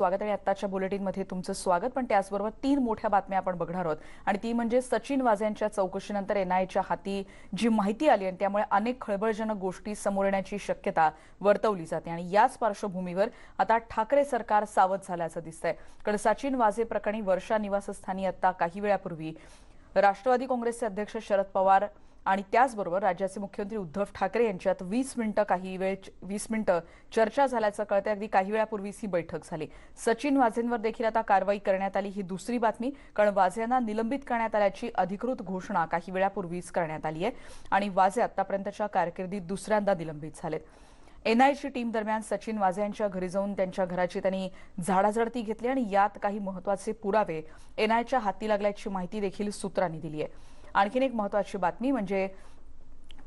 स्वागत आहे आताच्या बुलेटिनमध्ये तुमचं स्वागत। पण त्याचबरोबर तीन मोठ्या बातम्या आपण बघणार आहोत आणि ती म्हणजे सचिन वाझे यांच्या चौकशीनंतर एनआयएच्या हाती जी माहिती आली आणि त्यामुळे अनेक खळबळजनक गोष्टी समोर येण्याची शक्यता वर्तवली जाते आणि याच पार्श्वभूमीवर आता ठाकरे सरकार सावध झाल्याचं दिसतंय। कारण सचिन वाझे प्रकरणी वर्षा निवासस्थानी आता काही वेळापूर्वी राष्ट्रवादी काँग्रेसचे अध्यक्ष शरद पवार आणि त्याचबरोबर राज्याचे मुख्यमंत्री उद्धव ठाकरे यांच्यात 20 मिनिटं चर्चा झाल्याचं कळतंय। अगदी काही वेळापूर्वीच ही बैठक झाली। सचिन वाझेंवर देखील आता कारवाई करण्यात आली। ही दुसरी बातमी, कारण वाझे यांना निलंबित करण्यात आल्याची अधिकृत घोषणा काही वेळापूर्वीच करण्यात आली आहे आणि वाझे आतापर्यंतच्या कारकिर्दीत दुसऱ्यांदा निलंबित झालेत। एनआयएची टीम दरम्यान सचिन वाझे यांच्या घरी जाऊन त्यांच्या घराची त्यांनी झाडाझडती घेतली आणि यात काही महत्त्वाचे पुरावे एनआयएच्या हाती लागल्याची माहिती देखील सूत्रांनी दिली आहे। आणखीन एक महत्त्वाची बातमी म्हणजे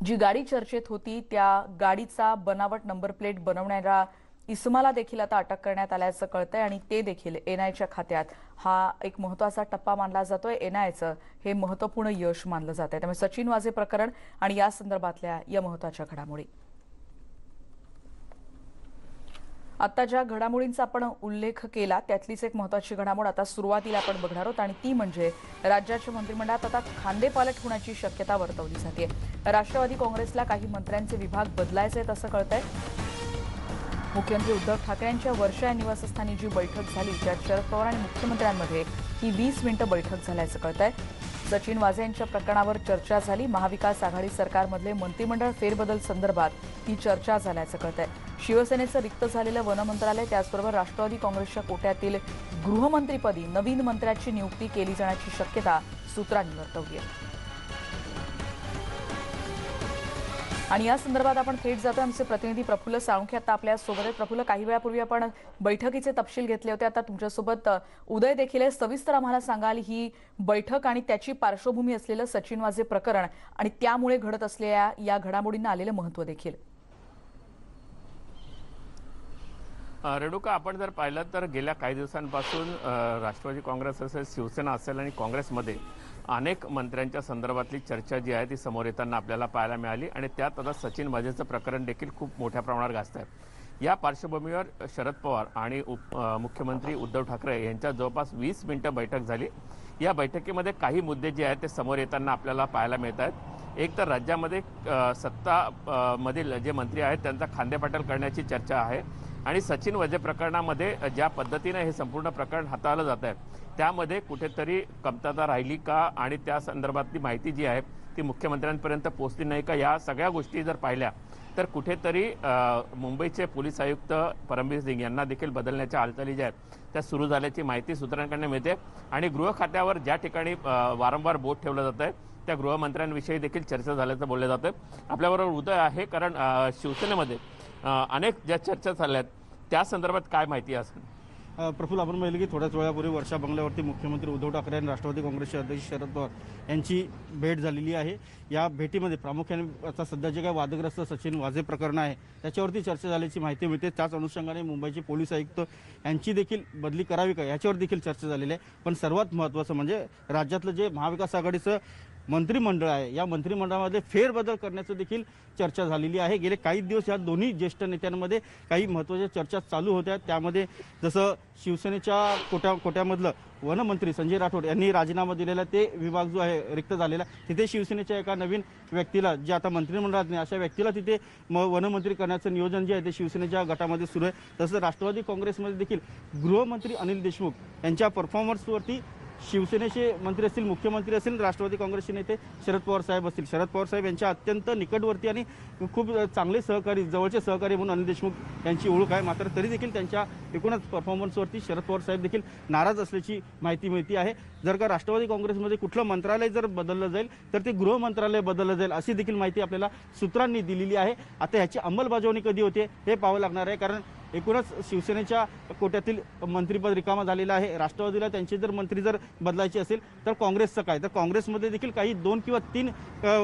जी गाडी चर्चेत होती त्या गाडीचा बनावट नंबर प्लेट बनवणाऱ्या इसमाला देखील आता अटक करण्यात आल्याचं कळतंय आणि ते देखील एनआयएच्या खात्यात हा एक महत्त्वाचा टप्पा मानला जातोय। एनआयएचं हे महत्त्वपूर्ण यश मानलं जातंय। त्यामुळे सचिन वाझे प्रकरण आणि या संदर्भातल्या या महत्त्वाच्या घडामोडी, आता ज्या घडामोडींचा आपण उल्लेख केला त्यातलीच एक महत्त्वाची घडामोड आता सुरुवातीला आपण बघणार आहोत आणि ती म्हणजे राज्याच्या मंत्रिमंडळात आता खांदेपालट होण्याची शक्यता वर्तवली जाते। राष्ट्रवादी काँग्रेसला काही मंत्र्यांचे विभाग बदलायचे आहेत असं कळतंय। मुख्यमंत्री उद्धव ठाकरे यांच्या वर्षा निवासस्थानी जी बैठक झाली त्यात शरद पवार आणि मुख्यमंत्र्यांमध्ये ही 20 मिनिटं बैठक झाल्याचं कळतंय। सचिन वाझे यांच्या प्रकरणावर चर्चा झाली। महाविकास आघाडी सरकारमधले मंत्रिमंडळ फेरबदल संदर्भात ही चर्चा झाल्याचं कळतंय। शिवसेनेचं रिक्त झालेलं वन मंत्रालय त्याचबरोबर राष्ट्रवादी काँग्रेसच्या कोट्यातील गृहमंत्रीपदी नवीन मंत्र्याची नियुक्ती केली जाण्याची शक्यता सूत्रांनी वर्तवली आहे आणि या संदर्भात आपण थेट जातो। आमचे प्रतिनिधी प्रफुल्ल साळुंखे आता आपल्या सोबत आहेत। प्रफुल्ल, काही वेळापूर्वी आपण बैठकीचे तपशील घेतले होते, आता तुमच्यासोबत उदय देखील आहे। सविस्तर आम्हाला सांगाल ही बैठक आणि त्याची पार्श्वभूमी असलेलं सचिन वाझे प्रकरण आणि त्यामुळे घडत असलेल्या या घडामोडींना आलेलं महत्त्व देखील। रेणुका, आपण जर पाहिलं तर गेल्या काही दिवसांपासून राष्ट्रवादी काँग्रेस असेल, शिवसेना असेल आणि काँग्रेसमध्ये अनेक मंत्र्यांच्या संदर्भातली चर्चा जी आहे ती समोर येताना आपल्याला पाहायला मिळाली आणि त्यात आता सचिन वाझेचं प्रकरण देखील खूप मोठ्या प्रमाणावर गाजत आहे। या पार्श्वभूमीवर शरद पवार आणि मुख्यमंत्री उद्धव ठाकरे यांच्यात जवळपास 20 मिनिटं बैठक झाली। या बैठकीमध्ये काही मुद्दे जे आहेत ते समोर येताना आपल्याला पाहायला मिळत आहेत। एक तर राज्यामध्ये सत्ता मधील जे मंत्री आहेत त्यांचा खांदेपाटल करण्याची चर्चा आहे आणि सचिन वाझे प्रकरणामध्ये ज्या पद्धतीने हे संपूर्ण प्रकरण हाताळलं जात आहे त्यामध्ये कुठेतरी कमतरता राहिली का आणि त्या संदर्भातली माहिती जी आहे ती मुख्यमंत्र्यांपर्यंत पोहोचली नाही का, या सगळ्या गोष्टी जर पाहिल्या तर कुठेतरी मुंबईचे पोलीस आयुक्त परमबीर सिंग यांना देखील बदलण्याच्या हालचाली ज्या आहेत त्या सुरू झाल्याची माहिती सूत्रांकडून मिळते आणि गृह खात्यावर ज्या ठिकाणी वारंवार बोट ठेवलं जात आहे त्या गृहमंत्र्यांविषयी देखील चर्चा झाल्याचं बोललं जातं। आपल्याबरोबर उदय आहे, कारण शिवसेनेमध्ये अनेक ज्या चर्चा झाल्या आहेत त्या संदर्भात काय माहिती असेल? प्रफुल्ल, आपण पाहिलं की थोड्याच वेळापूर्वी वर्षा बंगल्यावरती मुख्यमंत्री उद्धव ठाकरे आणि राष्ट्रवादी काँग्रेसचे अध्यक्ष शरद पवार यांची भेट झालेली आहे। या भेटीमध्ये प्रामुख्याने आता सध्या जे काही वादग्रस्त सचिन वाझे प्रकरण आहे त्याच्यावरती चर्चा झाल्याची माहिती मिळते। त्याच अनुषंगाने मुंबईचे पोलीस आयुक्त यांची देखील बदली करावी का याच्यावर देखील चर्चा झालेली आहे। पण सर्वात महत्त्वाचं म्हणजे राज्यातलं जे महाविकास आघाडीचं मंत्रिमंडळ आहे या मंत्रिमंडळामध्ये फेरबदल करण्याचं देखील चर्चा झालेली आहे। गेले काही दिवस या दोन्ही ज्येष्ठ नेत्यांमध्ये काही महत्त्वाच्या चर्चा चालू होत्या। त्यामध्ये जसं शिवसेनेच्या कोट्यामधलं वनमंत्री संजय राठोड यांनी राजीनामा दिलेला ते विभाग जो आहे रिक्त झालेला, तिथे शिवसेनेच्या एका नवीन व्यक्तीला जे आता मंत्रिमंडळात नाही अशा व्यक्तीला तिथे वनमंत्री करण्याचं नियोजन जे आहे ते शिवसेनेच्या गटामध्ये सुरू आहे। तसंच राष्ट्रवादी काँग्रेसमध्ये देखील गृहमंत्री अनिल देशमुख यांच्या परफॉर्मन्सवरती शिवसेनेचे मंत्री असतील, मुख्यमंत्री असतील, राष्ट्रवादी काँग्रेसचे नेते शरद पवार साहेब असतील, शरद पवार साहेब यांच्या अत्यंत निकटवर्ती आणि खूप चांगले सहकारी, जवळचे सहकारी म्हणून अनिल देशमुख यांची ओळख आहे। मात्र तरी देखील त्यांच्या एकूणच परफॉर्मन्सवरती शरद पवार साहेब देखील नाराज असल्याची माहिती मिळते आहे। जर का राष्ट्रवादी काँग्रेसमध्ये कुठलं मंत्रालय जर बदललं जाईल तर ते गृह मंत्रालय बदललं जाईल अशी देखील माहिती आपल्याला सूत्रांनी दिलेली आहे। आता ह्याची अंमलबजावणी कधी होते हे पाहावं लागणार आहे, कारण एकूणच शिवसेनेच्या कोट्यातील मंत्रिपद रिकामा झालेलं आहे। राष्ट्रवादीला त्यांचे जर मंत्री जर बदलायचे असेल तर काँग्रेसचं काय, तर काँग्रेसमध्ये देखील काही 2 किंवा 3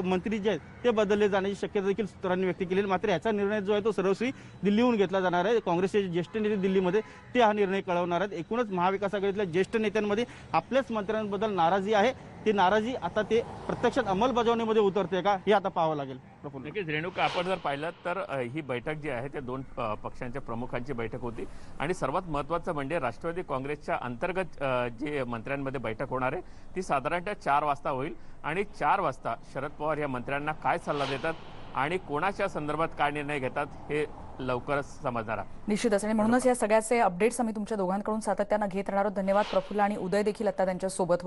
मंत्री जे आहेत ते बदलले जाण्याची शक्यता देखील सूत्रांनी व्यक्त केली। मात्र याचा निर्णय जो आहे तो सर्वस्वी दिल्लीहून घेतला जाणार आहे। काँग्रेसचे ज्येष्ठ नेते दिल्लीमध्ये ते हा निर्णय कळवणार आहेत। एकूणच महाविकास आघाडीतल्या ज्येष्ठ नेत्यांमध्ये आपल्याच मंत्र्यांबद्दल नाराजी आहे ती नाराजी आता ते प्रत्यक्षात अंमलबजावणीमध्ये उतरते का हे आता पाहावं लागेल. प्रफुल्ल. नक्कीच रेणुका, आपण जर पाहिलं तर ही बैठक जी आहे ते दोन पक्षांच्या प्रमुखांची बैठक होती आणि सर्वात महत्त्वाचं म्हणजे राष्ट्रवादी काँग्रेसच्या अंतर्गत जे मंत्र्यांमध्ये बैठक होणार आहे ती साधारणतः 4 वाजता होईल आणि 4 वाजता शरद पवार या मंत्र्यांना काय सल्ला देतात आणि कोणाच्या संदर्भात काय निर्णय घेतात हे लवकरच समजणार आहे. निश्चितच, आणि म्हणूनच या सगळ्याचे अपडेट्स आम्ही तुमच्या दोघांकडून सातत्यानं घेत राहणार आहोत. धन्यवाद प्रफुल्ल आणि उदय देखील आता त्यांच्या सोबत